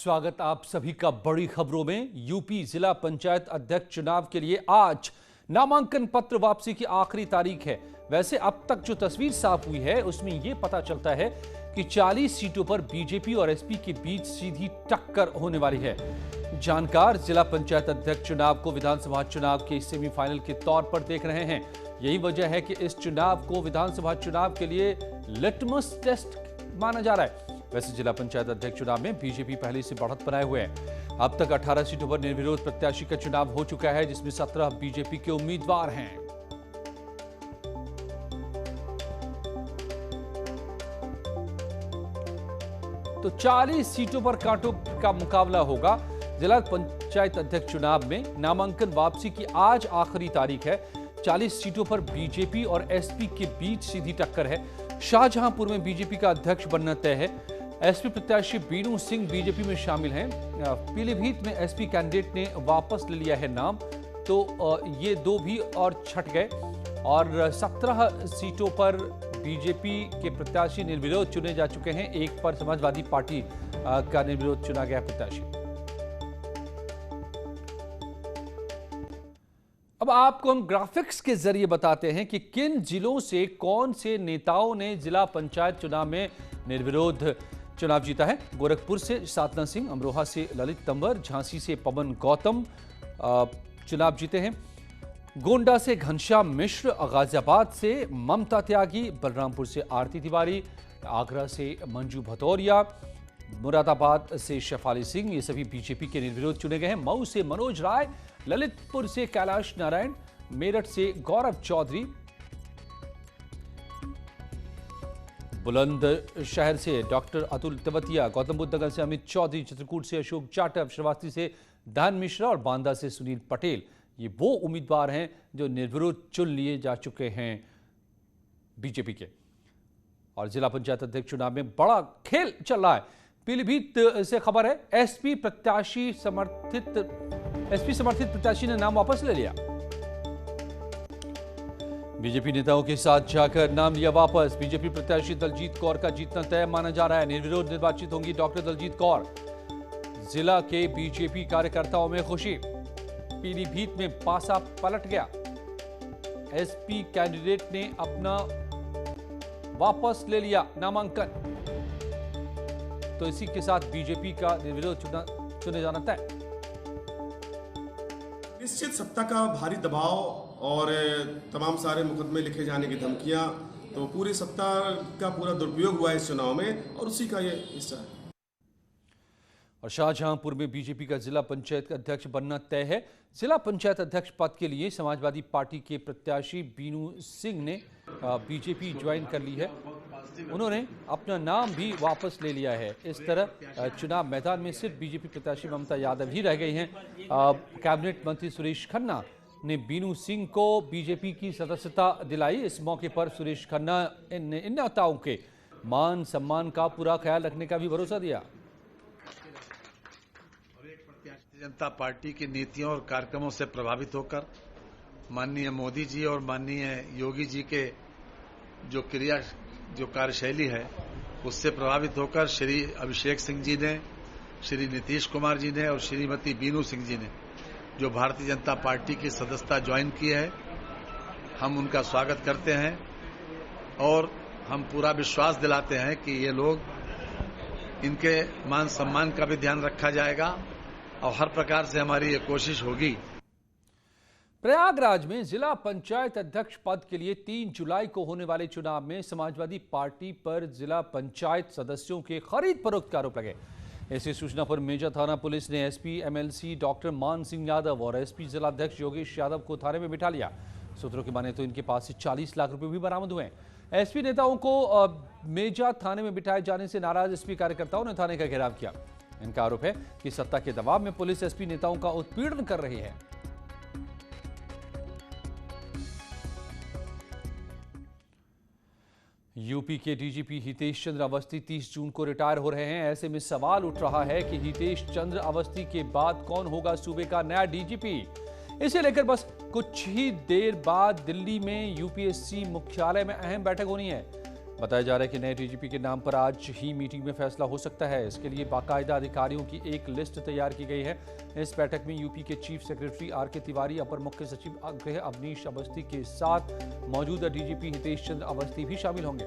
स्वागत आप सभी का बड़ी खबरों में। यूपी जिला पंचायत अध्यक्ष चुनाव के लिए आज नामांकन पत्र वापसी की आखिरी तारीख है। वैसे अब तक जो तस्वीर साफ हुई है उसमें यह पता चलता है कि 40 सीटों पर बीजेपी और एसपी के बीच सीधी टक्कर होने वाली है। जानकार जिला पंचायत अध्यक्ष चुनाव को विधानसभा चुनाव के सेमीफाइनल के तौर पर देख रहे हैं। यही वजह है कि इस चुनाव को विधानसभा चुनाव के लिए लिटमस टेस्ट माना जा रहा है। वैसे जिला पंचायत अध्यक्ष चुनाव में बीजेपी पहले से बढ़त बनाए हुए है। अब तक 18 सीटों पर निर्विरोध प्रत्याशी का चुनाव हो चुका है, जिसमें 17 बीजेपी के उम्मीदवार हैं। तो 40 सीटों पर कांटों का मुकाबला होगा। जिला पंचायत अध्यक्ष चुनाव में नामांकन वापसी की आज आखिरी तारीख है। 40 सीटों पर बीजेपी और एसपी के बीच सीधी टक्कर है। शाहजहांपुर में बीजेपी का अध्यक्ष बनना तय है। एसपी प्रत्याशी बीनू सिंह बीजेपी में शामिल हैं। पीलीभीत में एसपी कैंडिडेट ने वापस ले लिया है नाम, तो ये दो भी और छट गए और 17 सीटों पर बीजेपी के प्रत्याशी निर्विरोध चुने जा चुके हैं। एक पर समाजवादी पार्टी का निर्विरोध चुना गया प्रत्याशी। अब आपको हम ग्राफिक्स के जरिए बताते हैं कि किन जिलों से कौन से नेताओं ने जिला पंचायत चुनाव में निर्विरोध चुनाव जीता है। गोरखपुर से साधना सिंह, अमरोहा से ललित तंवर, झांसी से पवन गौतम चुनाव जीते हैं। गोंडा से घनश्याम मिश्र, गाजियाबाद से ममता त्यागी, बलरामपुर से आरती तिवारी, आगरा से मंजू भदौरिया, मुरादाबाद से शेफाली सिंह, ये सभी बीजेपी के निर्विरोध चुने गए हैं। मऊ से मनोज राय, ललितपुर से कैलाश नारायण, मेरठ से गौरव चौधरी, बुलंदशहर से डॉक्टर अतुल तेवतिया, गौतम बुद्ध नगर से अमित चौधरी, चित्रकूट से अशोक जाटव, श्रावस्ती से दान मिश्रा और बांदा से सुनील पटेल, ये वो उम्मीदवार हैं जो निर्विरोध चुन लिए जा चुके हैं बीजेपी के। और जिला पंचायत अध्यक्ष चुनाव में बड़ा खेल चल रहा है। पीलीभीत से खबर है, एसपी समर्थित प्रत्याशी ने नाम वापस ले लिया। बीजेपी नेताओं के साथ जाकर नाम लिया वापस। बीजेपी प्रत्याशी दलजीत कौर का जीतना तय माना जा रहा है। निर्विरोध निर्वाचित होंगी डॉक्टर दलजीत कौर। जिला के बीजेपी कार्यकर्ताओं में खुशी। पीलीभीत में पासा पलट गया। एसपी कैंडिडेट ने अपना वापस ले लिया नामांकन। तो इसी के साथ बीजेपी का निर्विरोध चुने जाना तय। निश्चित सत्ता का भारी दबाव और तमाम सारे मुकदमे लिखे जाने की धमकियां, तो पूरी सत्ता का पूरा दुरुपयोग हुआ है इस चुनाव में और उसी का ये हिस्सा है। और शाहजहांपुर में बीजेपी का जिला पंचायत अध्यक्ष बनना तय है। जिला पंचायत अध्यक्ष पद के लिए समाजवादी पार्टी के प्रत्याशी बीनू सिंह ने बीजेपी ज्वाइन कर ली है। उन्होंने अपना नाम भी वापस ले लिया है। इस तरह चुनाव मैदान में सिर्फ बीजेपी प्रत्याशी ममता यादव ही रह गई हैं। कैबिनेट मंत्री सुरेश खन्ना ने बीनू सिंह को बीजेपी की सदस्यता दिलाई। इस मौके पर सुरेश खन्ना इन नेताओं के मान सम्मान का पूरा ख्याल रखने का भी भरोसा दिया। भारतीय जनता पार्टी की नीतियों और कार्यक्रमों से प्रभावित होकर माननीय मोदी जी और माननीय योगी जी के जो कार्यशैली है उससे प्रभावित होकर श्री अभिषेक सिंह जी ने, श्री नीतीश कुमार जी ने और श्रीमती बीनू सिंह जी ने जो भारतीय जनता पार्टी की सदस्यता ज्वाइन की है, हम उनका स्वागत करते हैं और हम पूरा विश्वास दिलाते हैं कि ये लोग, इनके मान सम्मान का भी ध्यान रखा जाएगा और हर प्रकार से हमारी ये कोशिश होगी। प्रयागराज में जिला पंचायत अध्यक्ष पद के लिए 3 जुलाई को होने वाले चुनाव में समाजवादी पार्टी पर जिला पंचायत सदस्यों के खरीद फरोख्त के आरोप लगे। ऐसी सूचना पर मेजा थाना पुलिस ने एसपी एमएलसी डॉक्टर मान सिंह यादव और एसपी जिलाध्यक्ष योगेश यादव को थाने में बिठा लिया। सूत्रों की माने तो इनके पास से 40 लाख रुपए भी बरामद हुए हैं। एसपी नेताओं को मेजा थाने में बिठाए जाने से नाराज एसपी कार्यकर्ताओं ने थाने का घेराव किया। इनका आरोप है कि सत्ता के दबाव में पुलिस एसपी नेताओं का उत्पीड़न कर रही है। यूपी के डीजीपी हितेश चंद्र अवस्थी 30 जून को रिटायर हो रहे हैं। ऐसे में सवाल उठ रहा है कि हितेश चंद्र अवस्थी के बाद कौन होगा सूबे का नया डीजीपी। इसे लेकर बस कुछ ही देर बाद दिल्ली में यूपीएससी मुख्यालय में अहम बैठक होनी है। बताया जा रहा है कि नए डीजीपी के नाम पर आज ही मीटिंग में फैसला हो सकता है। इसके लिए बाकायदा अधिकारियों की एक लिस्ट तैयार की गई है। इस बैठक में यूपी के चीफ सेक्रेटरी आर.के. तिवारी, अपर मुख्य सचिव गृह अवनीश अवस्थी के साथ मौजूदा डीजीपी हितेश चंद्र अवस्थी भी शामिल होंगे।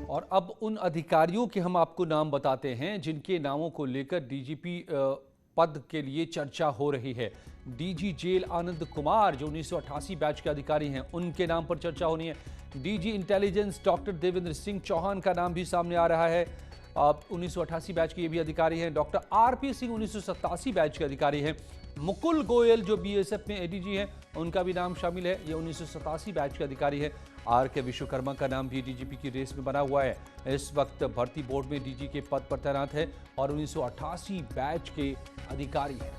और अब उन अधिकारियों के हम आपको नाम बताते हैं जिनके नामों को लेकर डीजीपी पद के लिए चर्चा हो रही है। डीजी जेल आनंद कुमार जो 1988 बैच के अधिकारी हैं, उनके नाम पर चर्चा होनी है। DG intelligence doctor Devendra Singh Chauhan का नाम भी सामने आ रहा है। 1988 बैच के ये भी अधिकारी हैं। डॉक्टर आरपी सिंह 1987 बैच के अधिकारी हैं। मुकुल गोयल जो बीएसएफ में एडीजी हैं, उनका भी नाम शामिल है। ये 1987 बैच के अधिकारी हैं। आर.के. विश्वकर्मा का नाम भी डीजीपी की रेस में बना हुआ है। इस वक्त भर्ती बोर्ड में डीजी के पद पर तैनात है और 1988 बैच के अधिकारी हैं।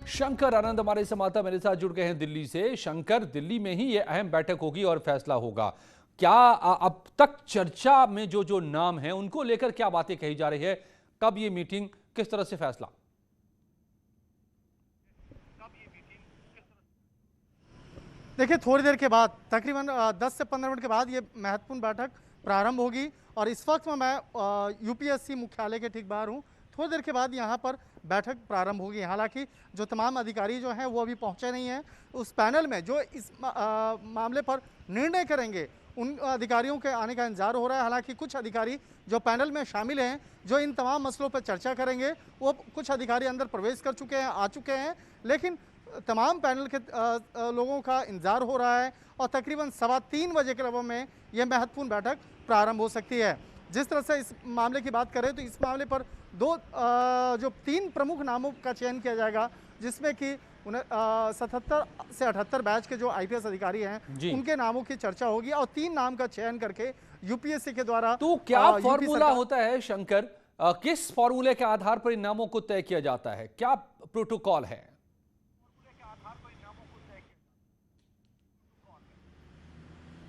शंकर आनंद हमारे संवाददाता मेरे साथ जुड़ गए हैं दिल्ली से। शंकर, दिल्ली में ही ये अहम बैठक होगी और फैसला होगा। क्या अब तक चर्चा में जो नाम है उनको लेकर क्या बातें कही जा रही है? कब ये मीटिंग, किस तरह से फैसला? देखिए, थोड़ी देर के बाद तकरीबन 10 से 15 मिनट के बाद ये महत्वपूर्ण बैठक प्रारंभ होगी और इस वक्त में मैं यूपीएससी मुख्यालय के ठीक बाहर हूँ। थोड़ी देर के बाद यहाँ पर बैठक प्रारंभ होगी। हालांकि जो तमाम अधिकारी जो हैं वो अभी पहुँचे नहीं हैं। उस पैनल में जो इस मामले पर निर्णय करेंगे उन अधिकारियों के आने का इंतजार हो रहा है। हालांकि कुछ अधिकारी जो पैनल में शामिल हैं, जो इन तमाम मसलों पर चर्चा करेंगे, वो कुछ अधिकारी अंदर प्रवेश कर चुके हैं, आ चुके हैं, लेकिन तमाम पैनल के लोगों का इंतजार हो रहा है और तकरीबन 3:15 बजे के लगभग में यह महत्वपूर्ण बैठक प्रारंभ हो सकती है। जिस तरह से इस मामले की बात करें तो इस मामले पर जो 3 प्रमुख नामों का चयन किया जाएगा, जिसमें कि 77 से 78 बैच के जो आईपीएस अधिकारी हैं उनके नामों की चर्चा होगी और 3 नाम का चयन करके यूपीएससी के द्वारा। तो क्या फॉर्मूला होता है शंकर? किस फॉर्मूले के आधार पर इन नामों को तय किया जाता है? क्या प्रोटोकॉल है?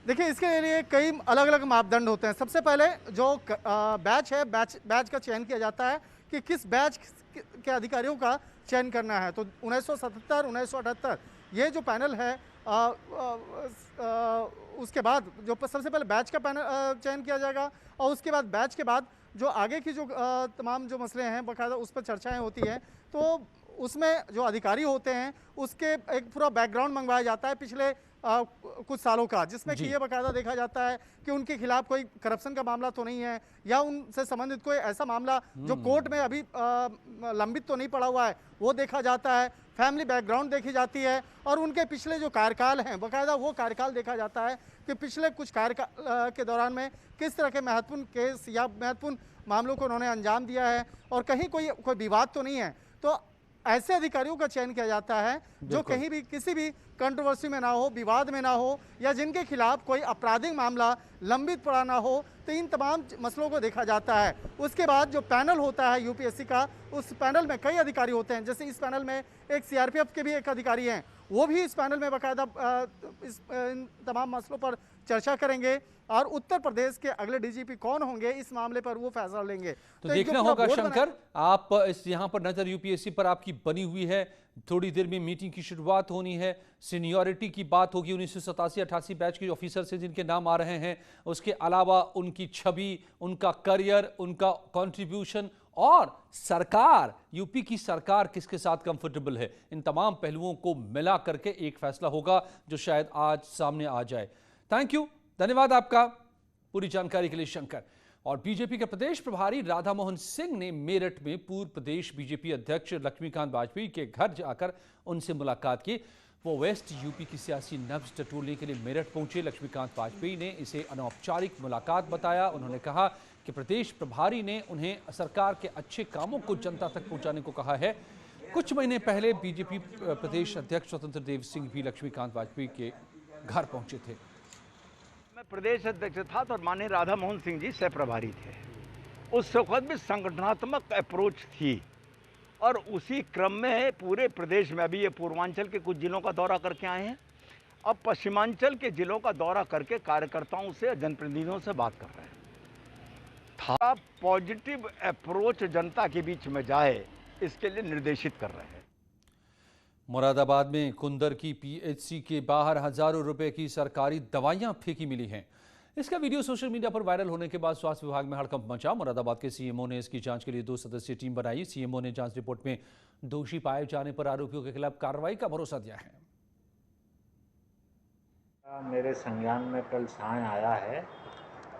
देखिए, इसके लिए कई अलग अलग मापदंड होते हैं। सबसे पहले जो बैच है, बैच का चयन किया जाता है कि किस बैच के अधिकारियों का चयन करना है। तो 1977, 1978 ये जो पैनल है, उसके बाद जो सबसे पहले बैच का पैनल चयन किया जाएगा और उसके बाद बैच के बाद जो आगे की जो तमाम जो मसले हैं बाकायदा उस पर चर्चाएँ होती हैं। तो उसमें जो अधिकारी होते हैं उसके एक पूरा बैकग्राउंड मंगवाया जाता है पिछले कुछ सालों का, जिसमें कि ये बाकायदा देखा जाता है कि उनके खिलाफ कोई करप्शन का मामला तो नहीं है या उनसे संबंधित कोई ऐसा मामला जो कोर्ट में अभी लंबित तो नहीं पड़ा हुआ है, वो देखा जाता है। फैमिली बैकग्राउंड देखी जाती है और उनके पिछले जो कार्यकाल हैं बाकायदा वो कार्यकाल देखा जाता है कि पिछले कुछ कार्यकाल के दौरान में किस तरह के महत्वपूर्ण केस या महत्वपूर्ण मामलों को उन्होंने अंजाम दिया है और कहीं कोई विवाद तो नहीं है। तो ऐसे अधिकारियों का चयन किया जाता है जो कहीं भी किसी भी कंट्रोवर्सी में ना हो, विवाद में ना हो या जिनके खिलाफ कोई आपराधिक मामला लंबित पड़ा ना हो। तो इन तमाम मसलों को देखा जाता है। उसके बाद जो पैनल होता है यूपीएससी का, उस पैनल में कई अधिकारी होते हैं। जैसे इस पैनल में एक सीआरपीएफ के भी एक अधिकारी हैं, वो भी इस पैनल में बाकायदा इन तमाम मसलों पर चर्चा करेंगे और उत्तर प्रदेश के अगले डीजीपी कौन होंगे इस मामले पर वो फैसला लेंगे। तो देखना होगा शंकर, आप इस यहाँ पर नजर यूपीएससी पर आपकी बनी हुई है। थोड़ी देर में मीटिंग की शुरुआत होनी है। सीनियरिटी की बात होगी 1987-88 बैच के ऑफिसर से जिनके नाम आ रहे हैं, उसके अलावा उनकी छवि, उनका करियर, उनका कंट्रीब्यूशन और सरकार, यूपी की सरकार किसके साथ कंफर्टेबल है, इन तमाम पहलुओं को मिला करके एक फैसला होगा जो शायद आज सामने आ जाए। थैंक यू, धन्यवाद आपका पूरी जानकारी के लिए शंकर। और बीजेपी के प्रदेश प्रभारी राधा मोहन सिंह ने मेरठ में पूर्व प्रदेश बीजेपी अध्यक्ष लक्ष्मीकांत वाजपेयी के घर जाकर उनसे मुलाकात की। वो वेस्ट यूपी की सियासी नब्ज टटोलने के लिए मेरठ पहुंचे। लक्ष्मीकांत वाजपेयी ने इसे अनौपचारिक मुलाकात बताया। उन्होंने कहा कि प्रदेश प्रभारी ने उन्हें सरकार के अच्छे कामों को जनता तक पहुंचाने को कहा है। कुछ महीने पहले बीजेपी प्रदेश अध्यक्ष स्वतंत्र देव सिंह भी लक्ष्मीकांत वाजपेयी के घर पहुंचे थे। मैं प्रदेश अध्यक्ष था तो माननीय राधा मोहन सिंह जी सह प्रभारी थे। उस वक्त भी संगठनात्मक अप्रोच थी और उसी क्रम में पूरे प्रदेश में, अभी ये पूर्वांचल के कुछ जिलों का दौरा करके आए हैं, अब पश्चिमांचल के जिलों का दौरा करके कार्यकर्ताओं से, जनप्रतिनिधियों से बात कर रहे हैं। था पॉजिटिव अप्रोच जनता के बीच में जाए, इसके लिए निर्देशित कर रहे हैं। मुरादाबाद में कुंदर की पीएचसी के बाहर हजारों रुपए की सरकारी दवाइयां फेंकी मिली हैं। इसका वीडियो सोशल मीडिया पर वायरल होने के बाद स्वास्थ्य विभाग में हड़कंप मचा। मुरादाबाद के सीएमओ ने इसकी जांच के लिए 2 सदस्यीय टीम बनाई। सीएमओ ने जांच रिपोर्ट में दोषी पाए जाने पर आरोपियों के खिलाफ कार्रवाई का भरोसा दिया है। मेरे संज्ञान में कल साय आया है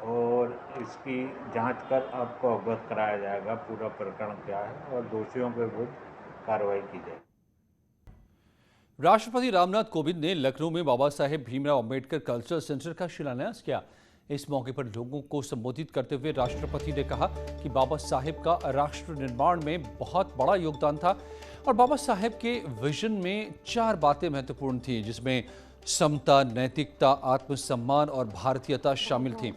और इसकी जांच कर आपको अवगत कराया जाएगा पूरा प्रकरण क्या है और दोषियों के विरुद्ध कार्रवाई की जाएगी। राष्ट्रपति रामनाथ कोविंद ने लखनऊ में बाबा साहेब भीमराव अंबेडकर कल्चरल सेंटर का शिलान्यास किया। इस मौके पर लोगों को संबोधित करते हुए राष्ट्रपति ने कहा कि बाबा साहेब का राष्ट्र निर्माण में बहुत बड़ा योगदान था और बाबा साहेब के विजन में 4 बातें महत्वपूर्ण थीं, जिसमें समता, नैतिकता, आत्मसम्मान और भारतीयता शामिल थी।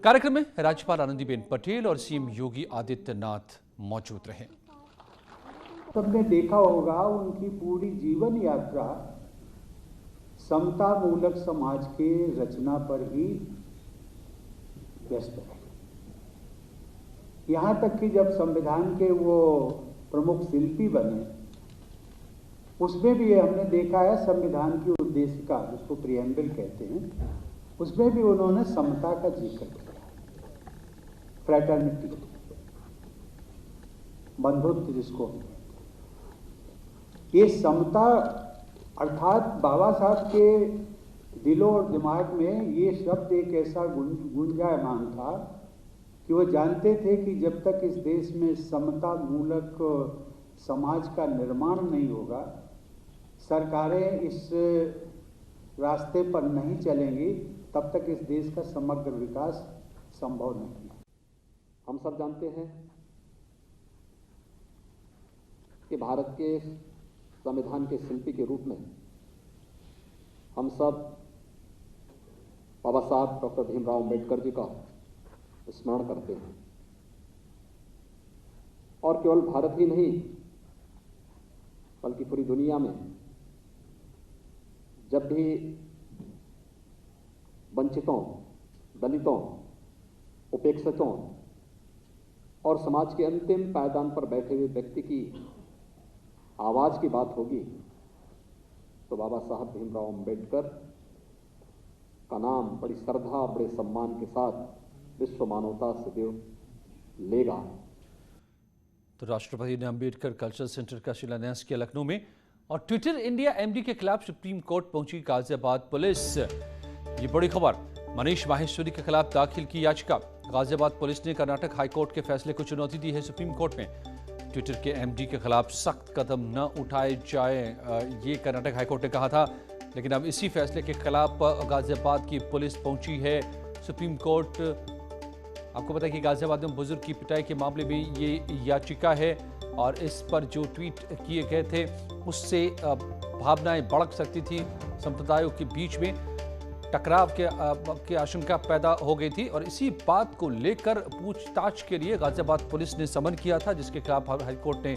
कार्यक्रम में राज्यपाल आनंदीबेन पटेल और सीएम योगी आदित्यनाथ मौजूद रहे। सबने देखा होगा उनकी पूरी जीवन यात्रा समता मूलक समाज के रचना पर ही व्यस्त है। यहाँ तक कि जब संविधान के वो प्रमुख शिल्पी बने, उसमें भी हमने देखा है संविधान की उद्देशिका, जिसको प्रिएम्बल कहते हैं, उसमें भी उन्होंने समता का जिक्र किया, फ्रेटर्निटी, बंधुत्व जिसको। ये समता अर्थात बाबा साहब के दिलों और दिमाग में ये शब्द एक ऐसा गुंजायमान था कि वो जानते थे कि जब तक इस देश में समता मूलक समाज का निर्माण नहीं होगा, सरकारें इस रास्ते पर नहीं चलेंगी, तब तक इस देश का समग्र विकास संभव नहीं है। हम सब जानते हैं कि भारत के संविधान के शिल्पी के रूप में हम सब बाबा साहब डॉक्टर भीमराव अंबेडकर जी का स्मरण करते हैं और केवल भारत ही नहीं बल्कि पूरी दुनिया में जब भी वंचितों, दलितों, उपेक्षितों और समाज के अंतिम पायदान पर बैठे हुए व्यक्ति की आवाज की बात होगी तो बाबा साहब भीमराव अंबेडकर का नाम बड़ी श्रद्धा, बड़े सम्मान के साथ विश्व मानवता सदैव लेगा। तो राष्ट्रपति ने अंबेडकर कल्चरल सेंटर का शिलान्यास किया लखनऊ में। और ट्विटर इंडिया एमडी के खिलाफ सुप्रीम कोर्ट पहुंची गाजियाबाद पुलिस। ये बड़ी खबर, मनीष माहेश्वरी के खिलाफ दाखिल की याचिका। गाजियाबाद पुलिस ने कर्नाटक हाईकोर्ट के फैसले को चुनौती दी है सुप्रीम कोर्ट में। ट्विटर के एमडी के खिलाफ सख्त कदम न उठाए जाए, ये कर्नाटक हाईकोर्ट ने कहा था, लेकिन अब इसी फैसले के खिलाफ गाजियाबाद की पुलिस पहुंची है सुप्रीम कोर्ट। आपको पता है कि गाजियाबाद में बुजुर्ग की पिटाई के मामले में ये याचिका है और इस पर जो ट्वीट किए गए थे उससे भावनाएं भड़क सकती थी, संप्रदायों के बीच में टकराव के आशंका पैदा हो गई थी और इसी बात को लेकर पूछताछ के लिए गाजियाबाद पुलिस ने समन किया था, जिसके खिलाफ हाईकोर्ट ने,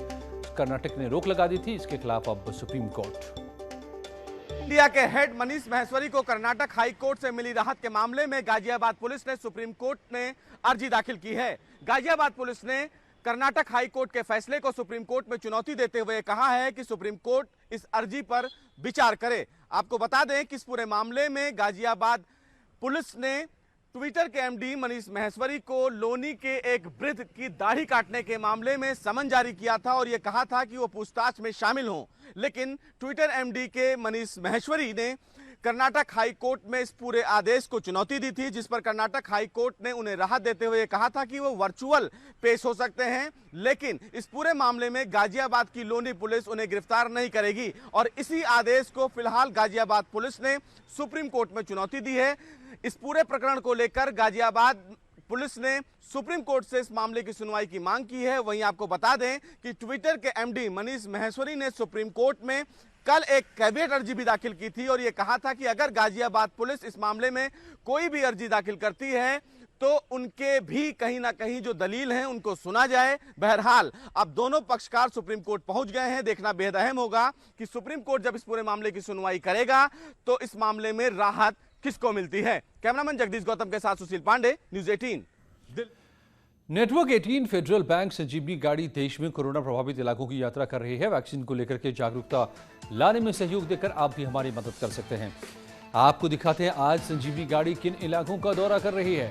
कर्नाटक ने रोक लगा दी थी। इसके खिलाफ अब सुप्रीम कोर्ट। इंडिया के हेड मनीष माहेश्वरी को कर्नाटक हाई कोर्ट से मिली राहत के मामले में गाजियाबाद पुलिस ने सुप्रीम कोर्ट में अर्जी दाखिल की है। गाजियाबाद पुलिस ने कर्नाटक हाई कोर्ट के फैसले को सुप्रीम कोर्ट में चुनौती देते हुए कहा है कि सुप्रीम कोर्ट इस अर्जी पर विचार करे। आपको बता दें कि इस पूरे मामले में गाजियाबाद पुलिस ने ट्विटर के एमडी मनीष माहेश्वरी को लोनी के एक वृद्ध की दाढ़ी काटने के मामले में समन जारी किया था और यह कहा था कि वो पूछताछ में शामिल हों, लेकिन ट्विटर एमडी के मनीष माहेश्वरी ने कर्नाटक हाई कोर्ट में इस पूरे आदेश को चुनौती दी थी, जिस पर कर्नाटक हाई कोर्ट ने उन्हें राहत देते हुए कहा था कि वो वर्चुअल पेश हो सकते हैं, लेकिन इस पूरे मामले में गाजियाबाद की लोनी पुलिस उन्हें गिरफ्तार नहीं करेगी और इसी आदेश को फिलहाल गाजियाबाद पुलिस ने सुप्रीम कोर्ट में चुनौती दी है। इस पूरे प्रकरण को लेकर गाजियाबाद पुलिस ने सुप्रीम कोर्ट से इस मामले की सुनवाई की मांग की है। वहीं आपको बता दें कि ट्विटर के एमडी मनीष माहेश्वरी ने सुप्रीम कोर्ट में कल एक कैविएट अर्जी भी दाखिल की थी और यह कहा था कि अगर गाजियाबाद पुलिस इस मामले में कोई भी अर्जी दाखिल करती है तो उनके भी कहीं ना कहीं जो दलील हैं उनको सुना जाए। बहरहाल अब दोनों पक्षकार सुप्रीम कोर्ट पहुंच गए हैं। देखना बेहद अहम होगा कि सुप्रीम कोर्ट जब इस पूरे मामले की सुनवाई करेगा तो इस मामले में राहत किसको मिलती है। कैमरामैन जगदीश गौतम के साथ Sushil Pandey, news 18 Delhi. Network 18 federal bank Sanjeevani गाड़ी देश में कोरोना प्रभावित इलाकों की यात्रा कर रही है। वैक्सीन को लेकर के जागरूकता लाने में सहयोग देकर आप भी हमारी मदद कर सकते हैं। आपको दिखाते हैं आज संजीवनी गाड़ी किन इलाकों का दौरा कर रही है।